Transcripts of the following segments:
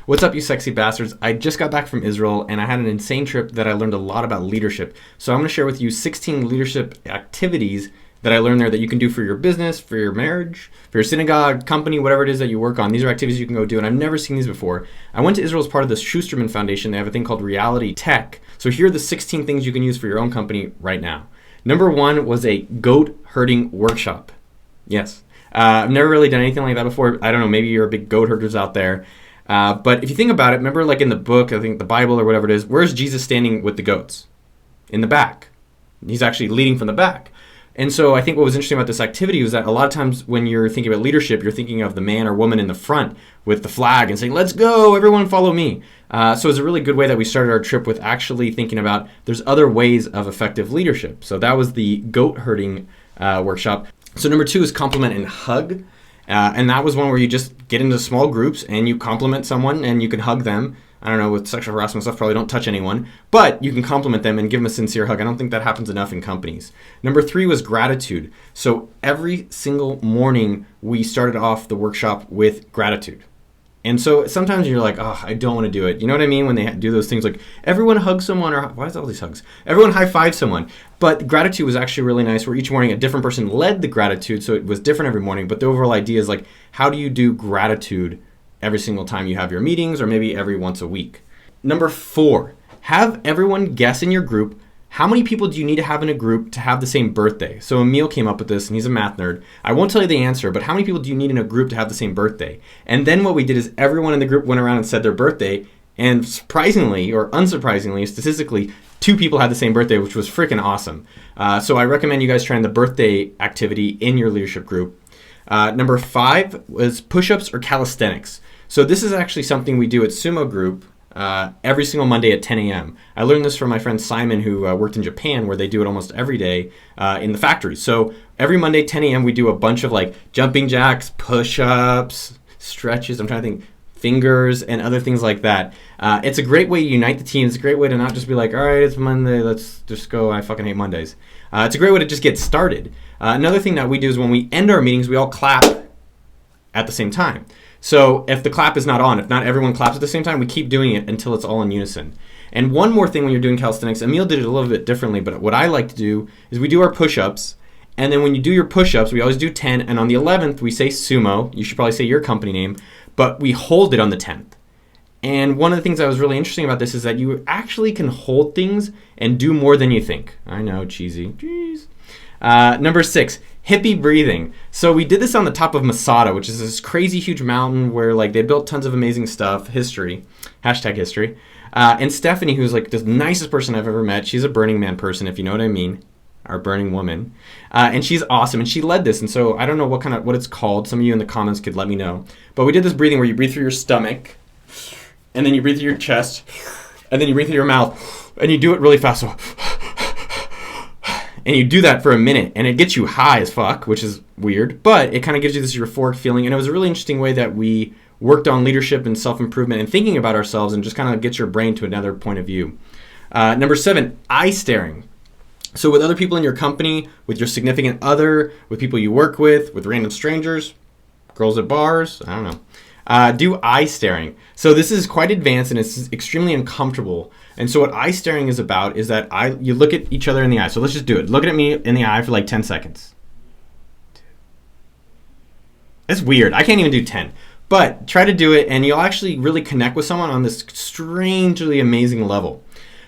What's up, you sexy bastards? I just got back from Israel and I had an insane trip that I learned a lot about leadership. So I'm going to share with you 16 leadership activities that I learned there that you can do for your business, for your marriage, for your synagogue, company, whatever it is that you work on. These are activities you can go do, and I've never seen these before. I went to Israel as part of the Schusterman Foundation. They have a thing called Reality Tech. So here are the 16 things you can use for your own company right now. Number 1 was a goat herding workshop. Yes. I've never really done anything like that before. I don't know, maybe you're a big goat herders out there. But if you think about it, remember like in the book, I think the Bible or whatever it is, where's Jesus standing with the goats? In the back. He's actually leading from the back. And so I think what was interesting about this activity was that a lot of times when you're thinking about leadership, you're thinking of the man or woman in the front with the flag and saying, let's go, everyone follow me. So it's a really good way that we started our trip with actually thinking about there's other ways of effective leadership. So that was the goat herding workshop. So number 2 is compliment and hug. And that was one where you just get into small groups and you compliment someone and you can hug them. I don't know, with sexual harassment stuff, probably don't touch anyone, but you can compliment them and give them a sincere hug. I don't think that happens enough in companies. Number 3 was gratitude. So every single morning we started off the workshop with gratitude. And so sometimes you're like, oh, I don't want to do it. You know what I mean? When they do those things like everyone hug someone, or why is all these hugs? Everyone high five someone. But gratitude was actually really nice, where each morning a different person led the gratitude. So it was different every morning. But the overall idea is like, how do you do gratitude every single time you have your meetings, or maybe every once a week? Number 4, have everyone guess in your group, how many people do you need to have in a group to have the same birthday? So Emil came up with this, and he's a math nerd. I won't tell you the answer, but how many people do you need in a group to have the same birthday? And then what we did is everyone in the group went around and said their birthday, and surprisingly, or unsurprisingly, statistically, 2 people had the same birthday, which was freaking awesome. So I recommend you guys trying the birthday activity in your leadership group. Number 5 was push-ups or calisthenics. So this is actually something we do at Sumo Group every single Monday at 10 a.m. I learned this from my friend Simon, who worked in Japan, where they do it almost every day in the factories. So every Monday, 10 a.m., we do a bunch of like jumping jacks, push-ups, stretches, I'm trying to think, fingers, and other things like that. It's a great way to unite the team. It's a great way to not just be like, all right, it's Monday, let's just go, I fucking hate Mondays. It's a great way to just get started. Another thing that we do is when we end our meetings, we all clap at the same time. So if the clap is not on, if not everyone claps at the same time, we keep doing it until it's all in unison. And one more thing when you're doing calisthenics, Emil did it a little bit differently, but what I like to do is we do our push-ups, and then when you do your push-ups, we always do 10, and on the 11th, we say sumo. You should probably say your company name, but we hold it on the 10th. And one of the things that was really interesting about this is that you actually can hold things and do more than you think. I know, cheesy. Jeez. Number 6, hippie breathing. So we did this on the top of Masada, which is this crazy huge mountain where like they built tons of amazing stuff. History, #history. And Stephanie, who's like the nicest person I've ever met. She's a Burning Man person, if you know what I mean. Our burning woman. And she's awesome. And she led this. And so I don't know what it's called. Some of you in the comments could let me know. But we did this breathing where you breathe through your stomach, and then you breathe through your chest, and then you breathe through your mouth, and you do it really fast. So and you do that for a minute, and it gets you high as fuck, which is weird, but it kind of gives you this euphoric feeling. And it was a really interesting way that we worked on leadership and self-improvement and thinking about ourselves, and just kind of gets your brain to another point of view. Number 7, eye staring. So with other people in your company, with your significant other, with people you work with random strangers, girls at bars, I don't know. Do eye staring. So this is quite advanced and it's extremely uncomfortable. And so what eye staring is about is that you look at each other in the eye. So let's just do it. Look at me in the eye for like 10 seconds. It's weird. I can't even do 10. But try to do it and you'll actually really connect with someone on this strangely amazing level.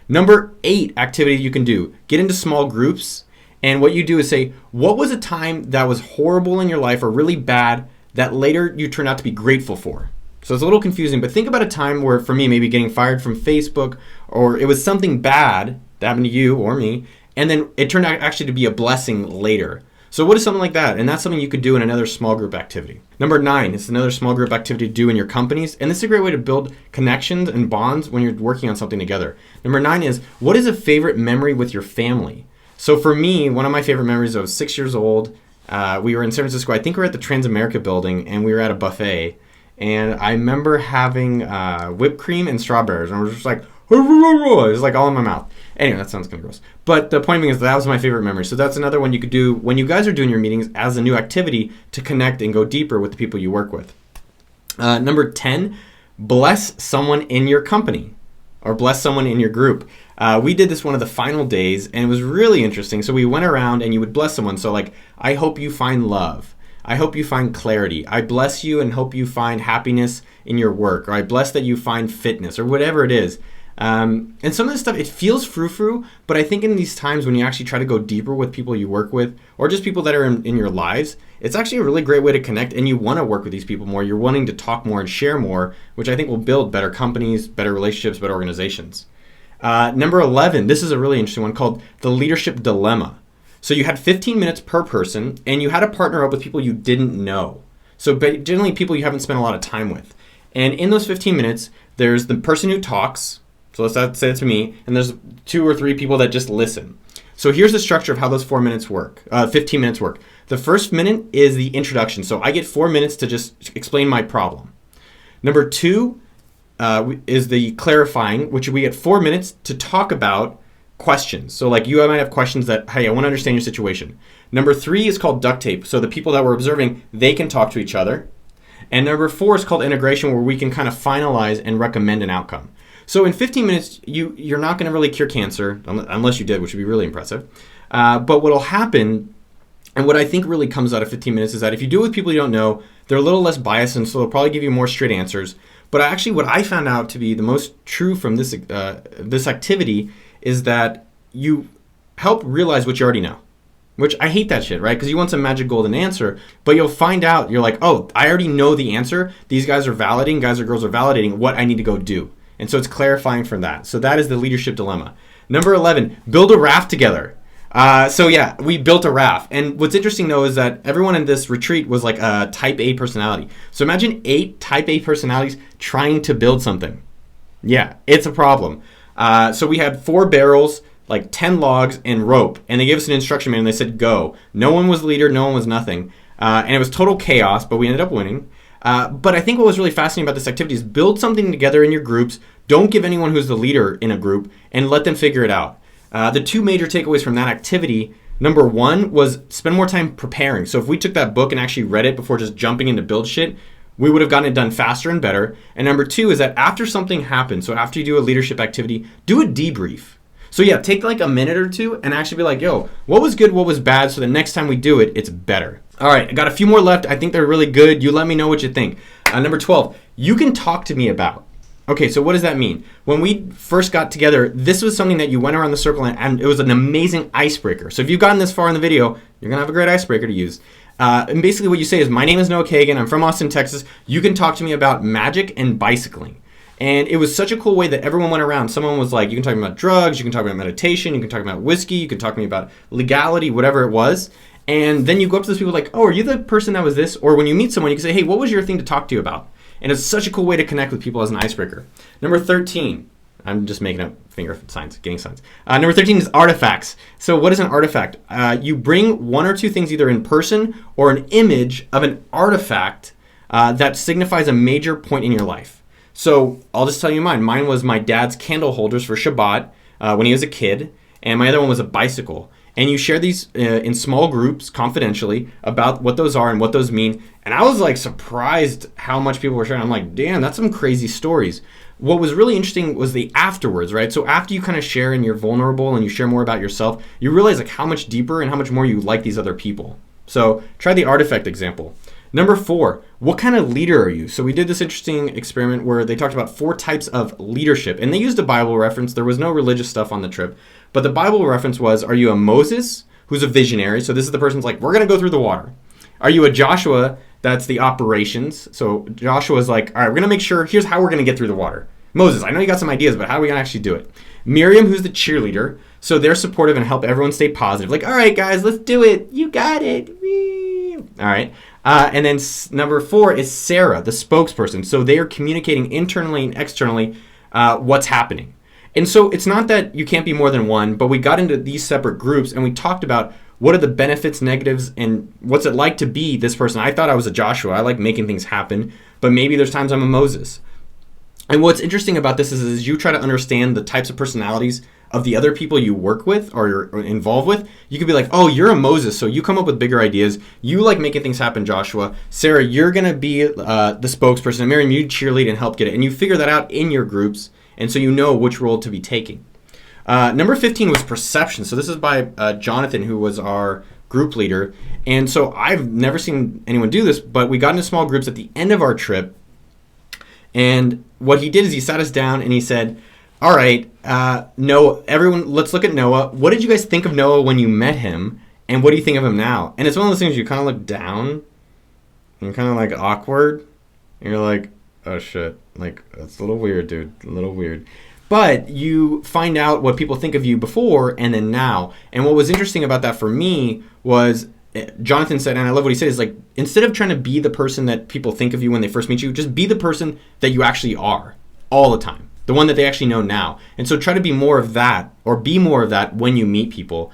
Number 8 activity you can do. Get into small groups. And what you do is say, what was a time that was horrible in your life or really bad that later you turned out to be grateful for? So it's a little confusing, but think about a time where, for me, maybe getting fired from Facebook, or it was something bad that happened to you or me, and then it turned out actually to be a blessing later. So what is something like that? And that's something you could do in another small group activity. Number 9, it's another small group activity to do in your companies, and this is a great way to build connections and bonds when you're working on something together. Number 9 is, what is a favorite memory with your family? So for me, one of my favorite memories, I was 6 years old. We were in San Francisco. I think we were at the Transamerica building, and we were at a buffet. And I remember having whipped cream and strawberries. And I was just like, it was like all in my mouth. Anyway, that sounds kind of gross. But the point being is that was my favorite memory. So that's another one you could do when you guys are doing your meetings as a new activity to connect and go deeper with the people you work with. Number 10, bless someone in your company or bless someone in your group. We did this one of the final days, and it was really interesting. So we went around and you would bless someone. So like, I hope you find love. I hope you find clarity. I bless you and hope you find happiness in your work. Or I bless that you find fitness, or whatever it is. And some of this stuff, it feels frou-frou, but I think in these times when you actually try to go deeper with people you work with, or just people that are in your lives, it's actually a really great way to connect, and you want to work with these people more. You're wanting to talk more and share more, which I think will build better companies, better relationships, better organizations. Number 11, this is a really interesting one called the leadership dilemma. So you had 15 minutes per person, and you had to partner up with people you didn't know. So generally people you haven't spent a lot of time with. And in those 15 minutes, there's the person who talks, so let's say it to me, and there's 2 or 3 people that just listen. So here's the structure of how those 15 minutes work. The first minute is the introduction. So I get 4 minutes to just explain my problem. Number 2 is the clarifying, which we get 4 minutes to talk about questions. So like you might have questions that, hey, I want to understand your situation. Number 3 is called duct tape. So the people that we're observing, they can talk to each other. And number 4 is called integration, where we can kind of finalize and recommend an outcome. So in 15 minutes, you're not going to really cure cancer, unless you did, which would be really impressive. But what will happen, and what I think really comes out of 15 minutes, is that if you do it with people you don't know, they're a little less biased, and so they'll probably give you more straight answers. But actually what I found out to be the most true from this activity is that you help realize what you already know. Which I hate that shit, right? Because you want some magic golden answer, but you'll find out, you're like, oh, I already know the answer. These guys or girls are validating what I need to go do. And so it's clarifying from that. So that is the leadership dilemma. Number 11, build a raft together. So yeah, we built a raft. And what's interesting though is that everyone in this retreat was like a type A personality. So imagine 8 type A personalities trying to build something. Yeah, it's a problem. So we had 4 barrels, like 10 logs and rope, and they gave us an instruction manual and they said go. No one was leader, no one was nothing. And it was total chaos, but we ended up winning. But I think what was really fascinating about this activity is build something together in your groups. Don't give anyone who's the leader in a group, and let them figure it out. The 2 major takeaways from that activity, number 1 was spend more time preparing. So if we took that book and actually read it before just jumping into build shit, we would have gotten it done faster and better. And number 2 is that after something happens, so after you do a leadership activity, do a debrief. So yeah, take like a minute or 2 and actually be like, yo, what was good, what was bad, so the next time we do it, it's better. All right, I got a few more left. I think they're really good. You let me know what you think. Number 12, you can talk to me about. Okay, so what does that mean? When we first got together, this was something that you went around the circle and it was an amazing icebreaker. So if you've gotten this far in the video, you're gonna have a great icebreaker to use. And basically what you say is, my name is Noah Kagan, I'm from Austin, Texas. You can talk to me about magic and bicycling. And it was such a cool way that everyone went around. Someone was like, you can talk about drugs, you can talk about meditation, you can talk about whiskey, you can talk to me about legality, whatever it was. And then you go up to those people like, oh, are you the person that was this? Or when you meet someone, you can say, hey, what was your thing to talk to you about? And it's such a cool way to connect with people as an icebreaker. Number 13, I'm just making up finger signs, getting signs. Number 13 is artifacts. So what is an artifact? You bring 1 or 2 things either in person or an image of an artifact that signifies a major point in your life. So I'll just tell you mine. Mine was my dad's candle holders for Shabbat when he was a kid, and my other one was a bicycle. And you share these in small groups confidentially about what those are and what those mean. And I was like surprised how much people were sharing. I'm like, damn, that's some crazy stories. What was really interesting was the afterwards, right? So after you kind of share and you're vulnerable and you share more about yourself, you realize like how much deeper and how much more you like these other people. So try the artifact example. Number 4, what kind of leader are you? So we did this interesting experiment where they talked about 4 types of leadership, and they used a Bible reference. There was no religious stuff on the trip, but the Bible reference was, are you a Moses, who's a visionary? So this is the person's like, we're going to go through the water. Are you a Joshua? That's the operations. So Joshua's like, all right, we're going to make sure, here's how we're going to get through the water. Moses, I know you got some ideas, but how are we going to actually do it? Miriam, who's the cheerleader. So they're supportive and help everyone stay positive. Like, all right, guys, let's do it. You got it. Whee! All right. And then number 4 is Sarah, the spokesperson. So they are communicating internally and externally what's happening. And so it's not that you can't be more than one, but we got into these separate groups and we talked about what are the benefits, negatives, and what's it like to be this person. I thought I was a Joshua. I like making things happen, but maybe there's times I'm a Moses. And what's interesting about this is you try to understand the types of personalities of the other people you work with or you're involved with, you could be like, oh, you're a Moses, so you come up with bigger ideas. You like making things happen, Joshua. Sarah, you're going to be the spokesperson. And Miriam, you cheerlead and help get it. And you figure that out in your groups, and so you know which role to be taking. Number 15 was perception. So this is by Jonathan, who was our group leader. And so I've never seen anyone do this, but we got into small groups at the end of our trip. And what he did is he sat us down and he said, all right, Noah, everyone, let's look at Noah. What did you guys think of Noah when you met him? And what do you think of him now? And it's one of those things you kind of look down and you're kind of like awkward. And you're like, oh shit, like that's a little weird, dude, a little weird. But you find out what people think of you before and then now. And what was interesting about that for me was Jonathan said, and I love what he said, is like, instead of trying to be the person that people think of you when they first meet you, just be the person that you actually are all the time. The one that they actually know now. And so try to be more of that, or be more of that when you meet people.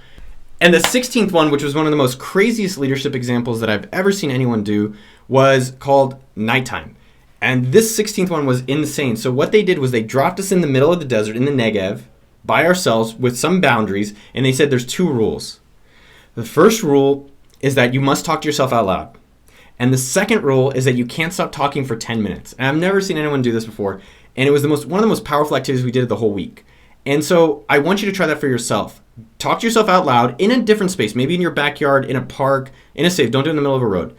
And the 16th one, which was one of the most craziest leadership examples that I've ever seen anyone do, was called nighttime. And this 16th one was insane. So what they did was they dropped us in the middle of the desert in the Negev by ourselves with some boundaries, and they said there's 2 rules. The first rule is that you must talk to yourself out loud. And the second rule is that you can't stop talking for 10 minutes. And I've never seen anyone do this before. And it was one of the most powerful activities we did the whole week. And so I want you to try that for yourself. Talk to yourself out loud in a different space, maybe in your backyard, in a park, in a safe, don't do it in the middle of a road.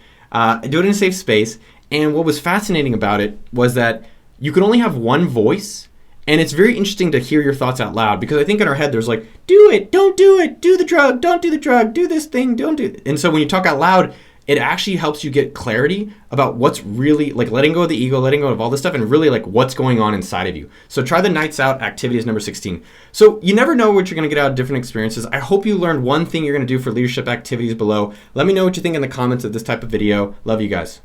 Do it in a safe space. And what was fascinating about it was that you could only have one voice. And it's very interesting to hear your thoughts out loud, because I think in our head there's like, do it, don't do it, do the drug, don't do the drug, do this thing, don't do it. And so when you talk out loud, it actually helps you get clarity about what's really, like, letting go of the ego, letting go of all this stuff, and really like what's going on inside of you. So try the nights out activity as number 16. So you never know what you're going to get out of different experiences. I hope you learned one thing you're going to do for leadership activities below. Let me know what you think in the comments of this type of video. Love you guys.